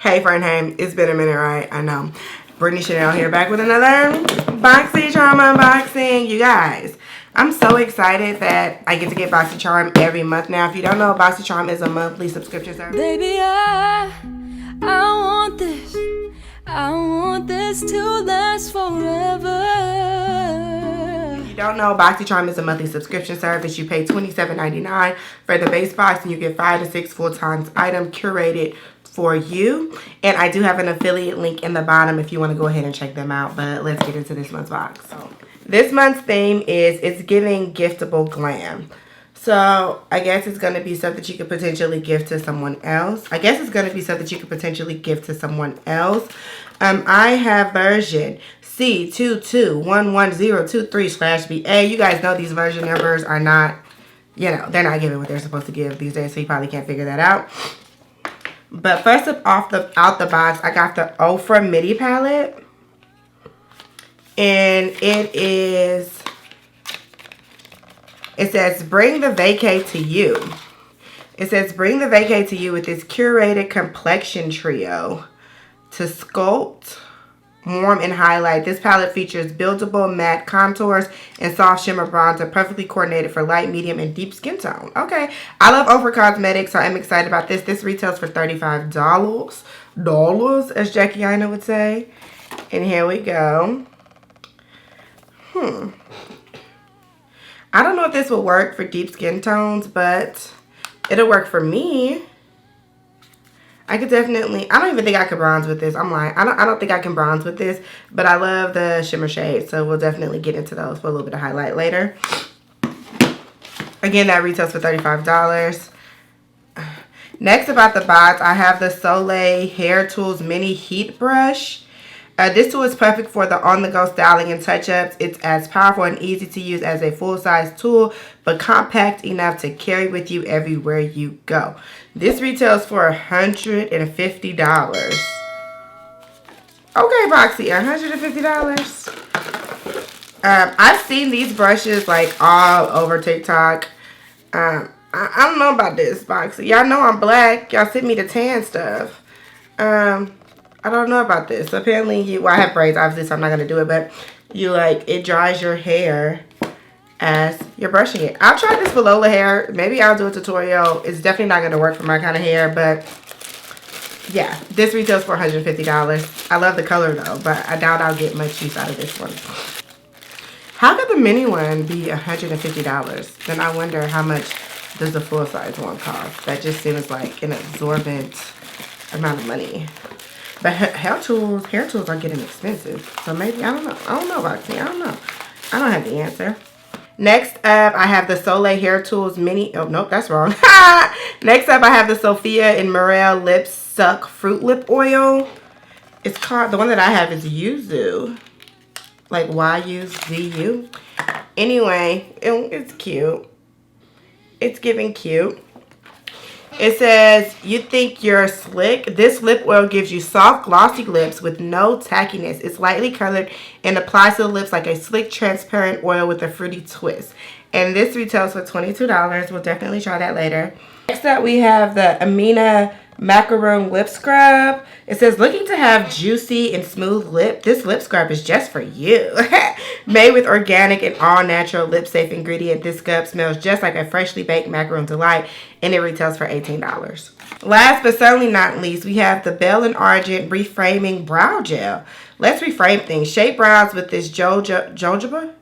Hey friend, hey, it's been a minute, right? I know. Brittany Chanel here, back with another BoxyCharm unboxing. You guys, I'm so excited that I get to get BoxyCharm every month now. If you don't know, BoxyCharm is a monthly subscription service. Baby, I want this. I want this to last forever. If you don't know, BoxyCharm is a monthly subscription service. You pay $27.99 for the base box, and you get 5 to 6 full-time items curated for you. And I do have an affiliate link in the bottom if you want to go ahead and check them out. But let's get into this month's box. This month's theme is It's Giving Giftable Glam. So I guess it's going to be stuff that you could potentially give to someone else. I have version C2211023/BA. You guys know these version numbers are not, they're not giving what they're supposed to give these days, so you probably can't figure that out. But first up, out the box, I got the Ofra MIDI palette. And it says, bring the vacay to you. It says, bring the vacay to you with this curated complexion trio to sculpt, warm, and highlight. This palette features buildable matte contours and soft shimmer bronzer, perfectly coordinated for light, medium, and deep skin tone. Okay. I love Ofra Cosmetics, so I'm excited about this. This retails for $35, as Jackie Aina would say. And here we go. I don't know if this will work for deep skin tones, but it'll work for me. I could definitely, I don't even think I could bronze with this. I'm lying. I don't think I can bronze with this, but I love the shimmer shades, so we'll definitely get into those for a little bit of highlight later. Again, that retails for $35. Next about the box, I have the Soleil Hair Tools Mini Heat Brush. This tool is perfect for the on-the-go styling and touch-ups. It's as powerful and easy to use as a full-size tool, but compact enough to carry with you everywhere you go. This retails for $150. Okay, Boxy, $150. I've seen these brushes like all over TikTok. I don't know about this, Boxy. Y'all know I'm black. Y'all sent me the tan stuff. I don't know about this. Apparently, I have braids, obviously, so I'm not going to do it. But it dries your hair as you're brushing it. I'll try this for Lola hair. Maybe I'll do a tutorial. It's definitely not going to work for my kind of hair. But, yeah, this retails for $150. I love the color, though. But I doubt I'll get much use out of this one. How could the mini one be $150? Then I wonder how much does the full-size one cost. That just seems like an exorbitant amount of money. But hair tools are getting expensive. So maybe, I don't know. I don't know, Boxy. I don't know. I don't have the answer. Next up, I have the Soleil Hair Tools Mini. Oh, nope, that's wrong. Next up, I have the Sophia and Morel Lip Suck Fruit Lip Oil. It's called, the one that I have is Yuzu. Like Y-U-Z-U. Anyway, it's cute. It's giving cute. It says, you think you're slick? This lip oil gives you soft, glossy lips with no tackiness. It's lightly colored and applies to the lips like a slick, transparent oil with a fruity twist. And this retails for $22. We'll definitely try that later. Next up, we have the Amina Macaroon Lip Scrub. It says, looking to have juicy and smooth lip? This lip scrub is just for you. Made with organic and all-natural lip-safe ingredient, this scrub smells just like a freshly baked macaroon delight, and it retails for $18. Last but certainly not least, we have the Bell & Argent Reframing Brow Gel. Let's reframe things. Shape brows with this jojoba?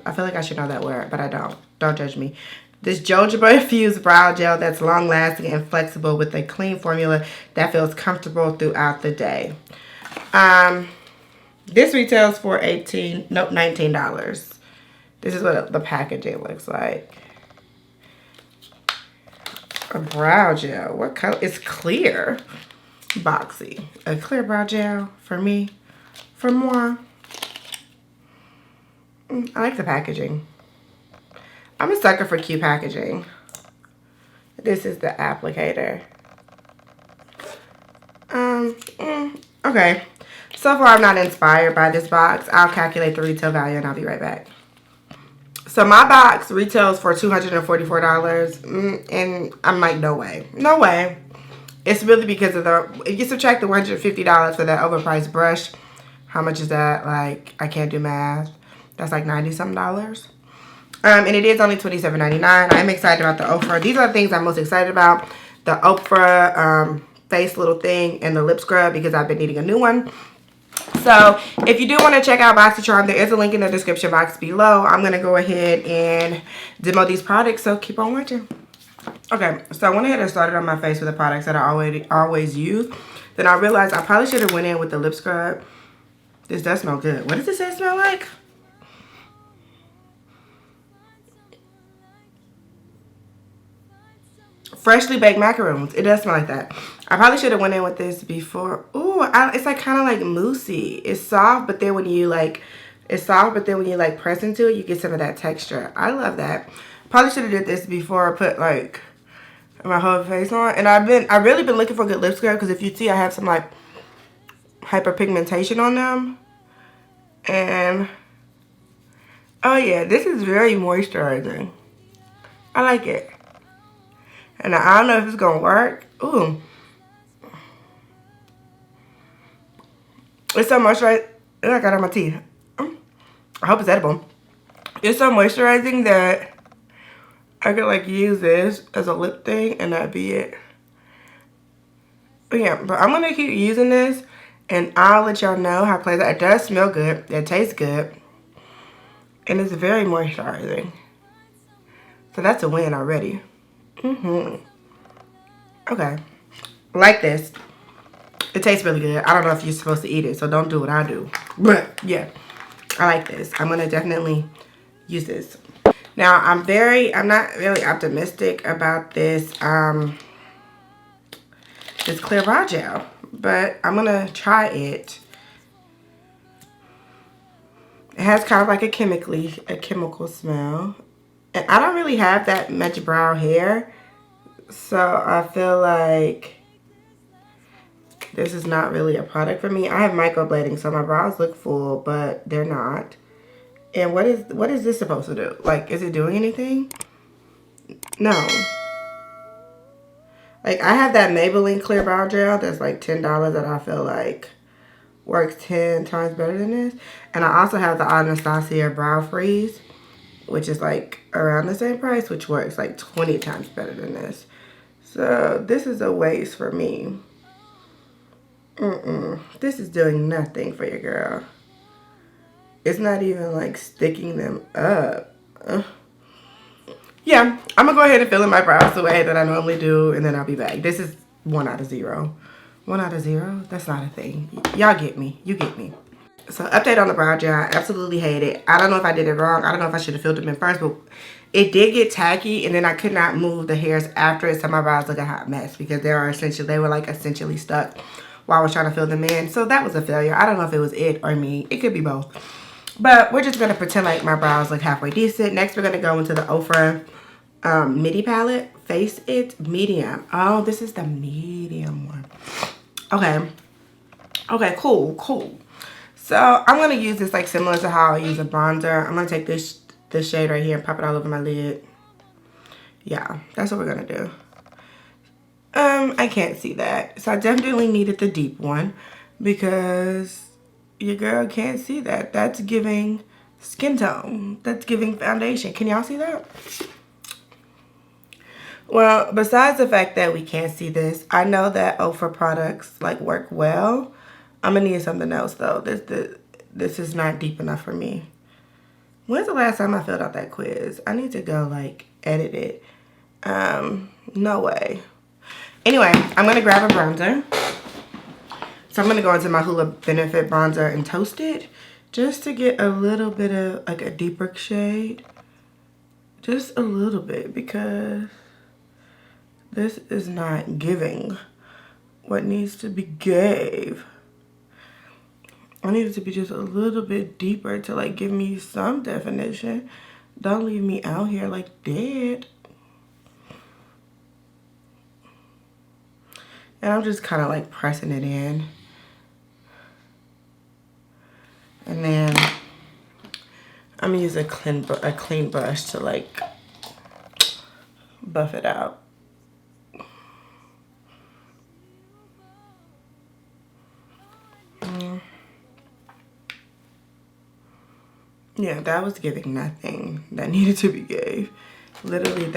I feel like I should know that word, but I don't. Don't judge me. This jojoba infused brow gel that's long-lasting and flexible with a clean formula that feels comfortable throughout the day. This retails for $19. This is what the packaging looks like. A brow gel. What color? It's clear. Boxy. A clear brow gel for me. For moi. I like the packaging. I'm a sucker for cute packaging. This is the applicator. Okay. So far, I'm not inspired by this box. I'll calculate the retail value and I'll be right back. So my box retails for $244. And I'm like, no way. No way. It's really because of if you subtract the $150 for that overpriced brush, how much is that? Like, I can't do math. That's like 90 something dollars. And it is only $27.99. I'm excited about the Ofra. These are the things I'm most excited about. The Ofra face little thing and the lip scrub, because I've been needing a new one. So if you do want to check out BoxyCharm, there is a link in the description box below. I'm going to go ahead and demo these products, so keep on watching. Okay, so I went ahead and started on my face with the products that I always use. Then I realized I probably should have went in with the lip scrub. This does smell good. What does this say smell like? Freshly baked macaroons. It does smell like that. I probably should have went in with this before. Ooh, it's like kind of like moussey. It's soft, but then when you like, press into it, you get some of that texture. I love that. Probably should have did this before I put like my whole face on. And I've really been looking for a good lip scrub, because if you see, I have some like hyperpigmentation on them. And oh yeah, this is very moisturizing. I like it. And I don't know if it's gonna work. Ooh. It's so moisturizing. I got it on my teeth. I hope it's edible. It's so moisturizing that I could like use this as a lip thing and that'd be it. But yeah, but I'm gonna keep using this and I'll let y'all know how it plays out. It does smell good. It tastes good. And it's very moisturizing. So that's a win already. Okay. Like this. It tastes really good. I don't know if you're supposed to eat it, so don't do what I do. But yeah, I like this. I'm gonna definitely use this. Now I'm not really optimistic about this this clear brow gel, but I'm gonna try it. It has kind of like a chemical smell. And I don't really have that much brow hair, so I feel like this is not really a product for me. I have microblading, so my brows look full, but they're not. And what is this supposed to do? Like, is it doing anything? No. Like, I have that Maybelline clear brow gel that's like $10 that I feel like works 10 times better than this. And I also have the Anastasia Brow Freeze, which is like around the same price, which works like 20 times better than this. So this is a waste for me. This is doing nothing for your girl. It's not even like sticking them up. Yeah, I'm gonna go ahead and fill in my brows the way that I normally do, and then I'll be back. This is 1 out of 0. 1 out of 0? That's not a thing. Y'all get me. You get me. So update on the brow gel. I absolutely hate it. I don't know if I did it wrong. I don't know if I should have filled them in first, but it did get tacky, and then I could not move the hairs after it, so my brows look a hot mess because they were essentially stuck while I was trying to fill them in. So that was a failure. I don't know if it was it or me. It could be both. But we're just going to pretend like my brows look halfway decent. Next, we're going to go into the Ofra Midi palette. Face It Medium. Oh, this is the medium one. Okay. Okay, cool. So I'm going to use this like similar to how I use a bronzer. I'm going to take this shade right here and pop it all over my lid. Yeah, that's what we're going to do. I can't see that. So I definitely needed the deep one because your girl can't see that. That's giving skin tone. That's giving foundation. Can y'all see that? Well, besides the fact that we can't see this, I know that Ofra products like work well. I'm gonna need something else though. This is not deep enough for me. When's the last time I filled out that quiz? I need to go like edit it. No way. Anyway, I'm gonna grab a bronzer. So I'm gonna go into my Hoola Benefit bronzer and toast it just to get a little bit of like a deeper shade. Just a little bit, because this is not giving what needs to be gave. I need it to be just a little bit deeper to like give me some definition. Don't leave me out here like dead. And I'm just kind of like pressing it in. And then I'm gonna use a clean brush to like buff it out. Yeah, that was giving nothing that needed to be gave. Literally,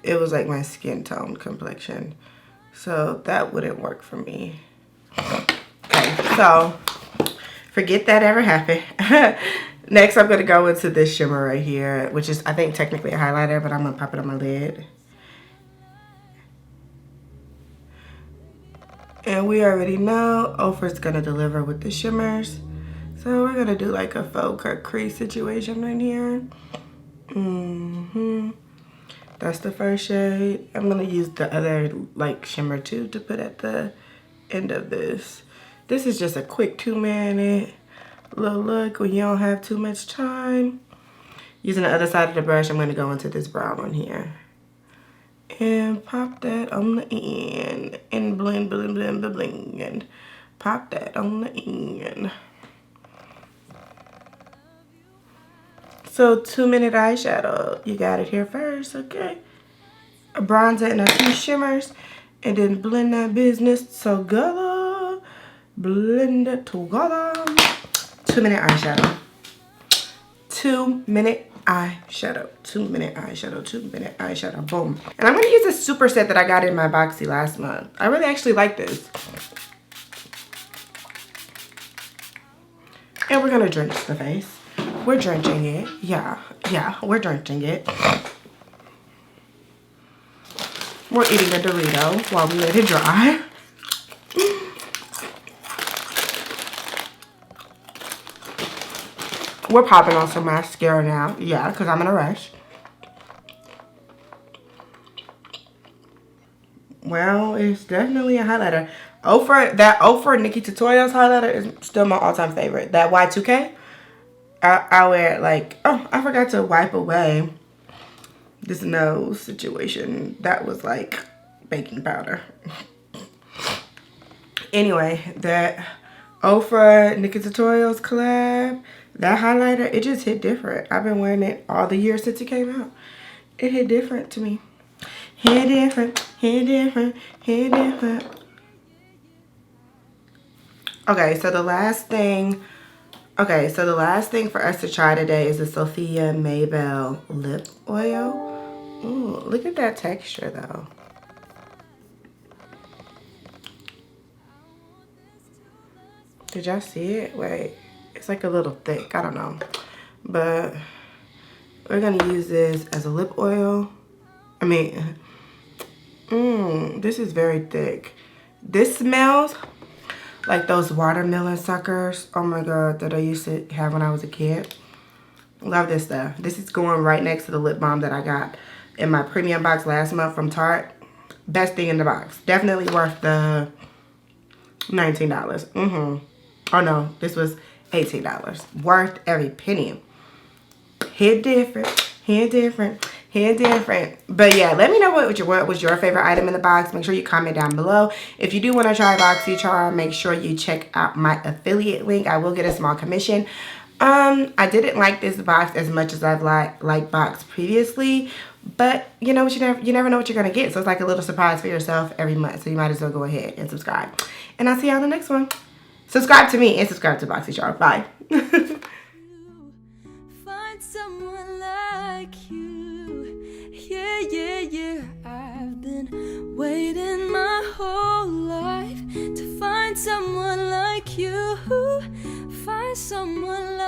it was like my skin tone complexion. So that wouldn't work for me. Okay, so forget that ever happened. Next, I'm going to go into this shimmer right here, which is, I think, technically a highlighter, but I'm going to pop it on my lid. And we already know Ofra's going to deliver with the shimmers. So we're going to do like a faux cut crease situation right here. That's the first shade. I'm going to use the other like shimmer too to put at the end of this. This is just a quick 2-minute little look when you don't have too much time. Using the other side of the brush, I'm going to go into this brown one here. And pop that on the end. And blend, blend, blend, blend, blend. And pop that on the end. So 2-minute eyeshadow. You got it here first, okay? A bronzer and a few shimmers. And then blend that business together. Blend it together. 2-minute eyeshadow. 2-minute eyeshadow. 2-minute eyeshadow. 2-minute eyeshadow. Boom. And I'm going to use this super set that I got in my Boxy last month. I really actually like this. And we're going to drench the face. We're drenching it. Yeah, we're drenching it. We're eating a Dorito while we let it dry. We're popping on some mascara now. Yeah, because I'm in a rush. Well, it's definitely a highlighter. That Ofra Nikki Tutorials highlighter is still my all-time favorite. That Y2K. I wear it like, oh, I forgot to wipe away this nose situation. That was like baking powder. Anyway, that Ofra Nikki Tutorials collab, that highlighter, it just hit different. I've been wearing it all the years since it came out. It hit different to me. Hit different, hit different, hit different. Okay, so the last thing for us to try today is the Sophia Maybell lip oil. Ooh, look at that texture though. Did y'all see it? Wait, it's like a little thick, I don't know. But we're gonna use this as a lip oil. I mean, this is very thick. This smells like those watermelon suckers, oh my god, that I used to have when I was a kid. Love this stuff. This is going right next to the lip balm that I got in my premium box last month from Tarte. Best thing in the box. Definitely worth the $19. Oh no, this was $18. Worth every penny. Hit different, hit different, hit different. But yeah, let me know what was your favorite item in the box. Make sure you comment down below. If you do want to try BoxyCharm, make sure you check out my affiliate link. I will get a small commission. I didn't like this box as much as I've liked box previously, but you know what, you never know what you're gonna get. So it's like a little surprise for yourself every month. So you might as well go ahead and subscribe. And I'll see you on the next one. Subscribe to me and subscribe to BoxyCharm. Bye. Find someone like you. Yeah, yeah, yeah. I've been waiting my whole life to find someone like you. Find someone like you.